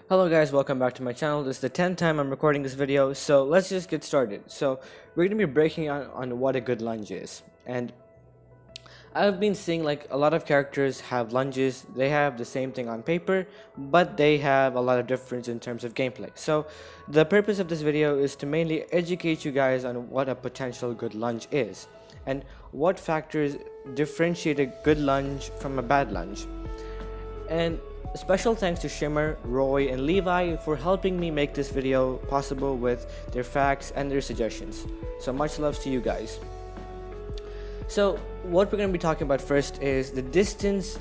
Hello guys, welcome back to my channel. This is the 10th time I'm recording this video, so let's just get started. So we're going to be breaking on what a good lunge is. And I've been seeing like a lot of characters have lunges. They have the same thing on paper, but they have a lot of difference in terms of gameplay. So the purpose of this video is to mainly educate you guys on what a potential good lunge is and what factors differentiate a good lunge from a bad lunge. And special thanks to Shimmer, Roy, and Levi for helping me make this video possible with their facts and their suggestions. So much love to you guys. So what we're going to be talking about first is the distance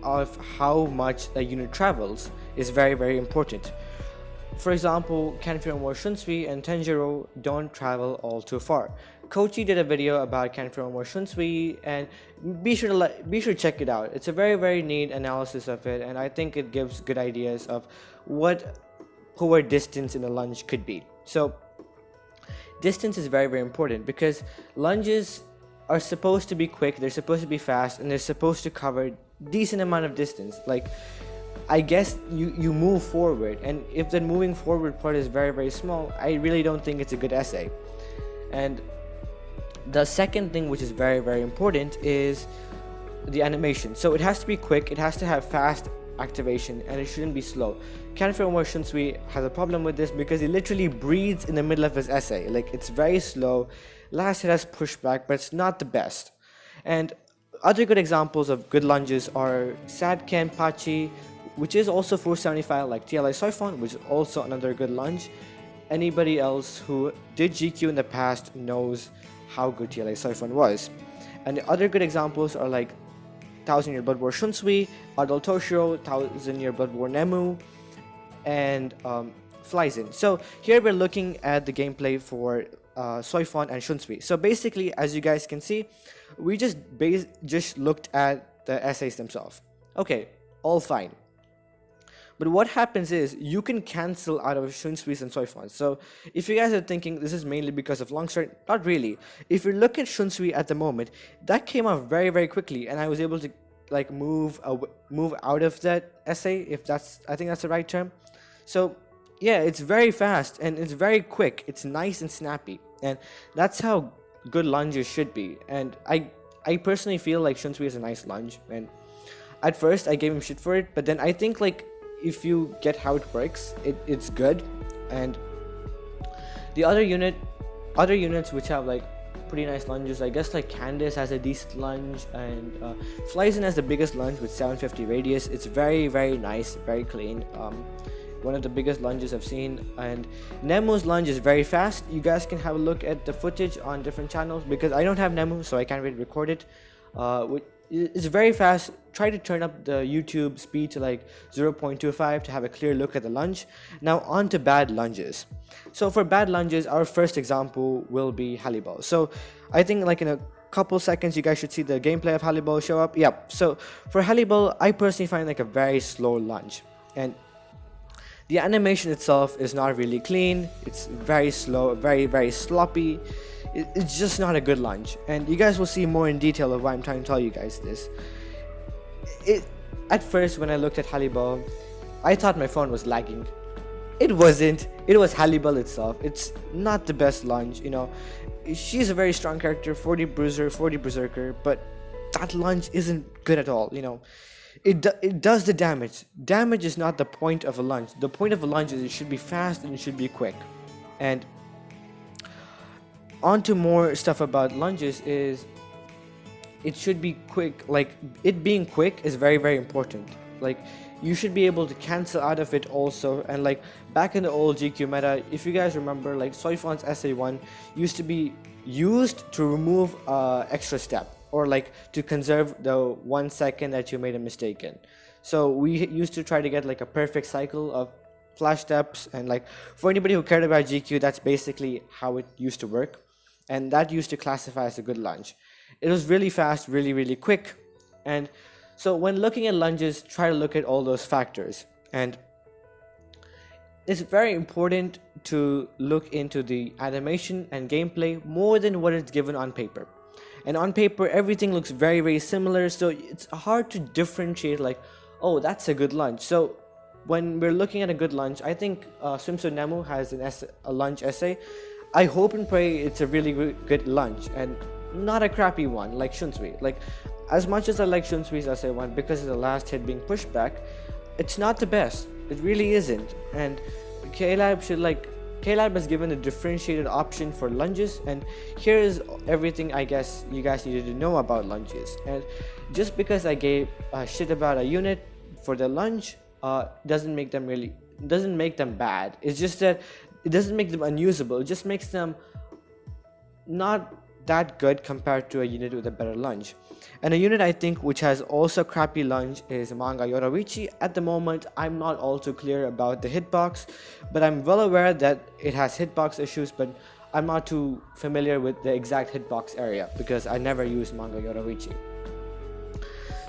of how much a unit travels is very important. For example, Kanfiro Mo Shunsui and Tenjiro don't travel all too far. Kochi did a video about Kanfiro Mo Shunsui, and be sure to check it out. It's a very neat analysis of it, and I think it gives good ideas of what poor distance in a lunge could be. So distance is very important because lunges are supposed to be quick, they're supposed to be fast, and they're supposed to cover decent amount of distance. Like, I guess you move forward, and if the moving forward part is very small, I really don't think it's a good essay. And the second thing, which is very important, is the animation. So it has to be quick, it has to have fast activation, and it shouldn't be slow. Kanfiro Mo Shunsui has a problem with this because he literally breathes in the middle of his essay. Like, it's very slow. Last hit has pushback, but it's not the best. And other good examples of good lunges are Sadken Pachi, which is also 475 like TLI Soifon, which is also another good lunge. Anybody else who did GQ in the past knows how good TLI Soifon was. And the other good examples are like 1000-year Blood War Shunsui, Adol Toshiro, 1000-year Blood War Nemu, and Flyzin. So here we're looking at the gameplay for Soifon and Shunsui. So basically, as you guys can see, we just looked at the essays themselves. Okay, all fine. But what happens is you can cancel out of Shunsui and Soifon. So if you guys are thinking this is mainly because of long start, not really. If you look at Shunsui at the moment, that came out very quickly, and I was able to like move out of that essay, if that's, I think that's the right term. So yeah, it's very fast and it's very quick. It's nice and snappy, and that's how good lunges should be. And I personally feel like Shunsui is a nice lunge, and at first I gave him shit for it, but then I think like if you get how it works, it's good. And the other units which have like pretty nice lunges, I guess like Candace has a decent lunge, and Flyzin has the biggest lunge with 750 radius. It's very nice, very clean. One of the biggest lunges I've seen. And Nemu's lunge is very fast. You guys can have a look at the footage on different channels because I don't have Nemu, so I can't really record it. It's very fast. Try to turn up the YouTube speed to like 0.25 to have a clear look at the lunge. Now on to bad lunges. So for bad lunges, our first example will be Halibal. So I think like in a couple seconds you guys should see the gameplay of Halibal show up. Yep. So for Halibal, I personally find like a very slow lunge, and the animation itself is not really clean. It's very slow, very sloppy. It's just not a good lunge, and you guys will see more in detail of why I'm trying to tell you guys this. At first, when I looked at Halibal, I thought my phone was lagging. It wasn't. It was Halibal itself. It's not the best lunge, you know. She's a very strong character, 40 bruiser, 40 berserker, but that lunge isn't good at all, you know. It does the damage. Damage is not the point of a lunge. The point of a lunge is it should be fast and it should be quick. And on to more stuff about lunges is it should be quick. Like, it being quick is very important. Like, you should be able to cancel out of it also. And like back in the old GQ meta, if you guys remember, like Soifon's SA1 used to be used to remove extra step, or like to conserve the 1 second that you made a mistake in. So we used to try to get like a perfect cycle of flash steps, and like for anybody who cared about GQ, that's basically how it used to work, and that used to classify as a good lunge. It was really fast, really quick. And so when looking at lunges, try to look at all those factors, and it's very important to look into the animation and gameplay more than what is given on paper. And on paper, everything looks very similar, so it's hard to differentiate like, oh, that's a good lunge. So when we're looking at a good lunge, I think Swimsuit Nemu has a lunge essay. I hope and pray it's a really good lunge and not a crappy one like Shunsui. Like, as much as I like Shunsui's essay one because of the last hit being pushed back, it's not the best. It really isn't. And K-Lab has given a differentiated option for lunges, and here is everything I guess you guys needed to know about lunges. And just because I gave shit about a unit for the lunge doesn't make them bad. It's just that it doesn't make them unusable. It just makes them not that good compared to a unit with a better lunge. And a unit I think which has also crappy lunge is Manga Yoruichi. At the moment, I'm not all too clear about the hitbox, but I'm well aware that it has hitbox issues, but I'm not too familiar with the exact hitbox area because I never used Manga Yoruichi.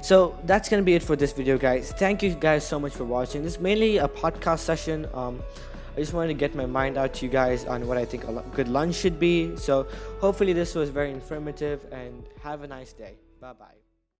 So that's gonna be it for this video, guys. Thank you guys so much for watching. This is mainly a podcast session. I just wanted to get my mind out to you guys on what I think a good lunge should be. So hopefully this was very informative, and have a nice day. Bye bye.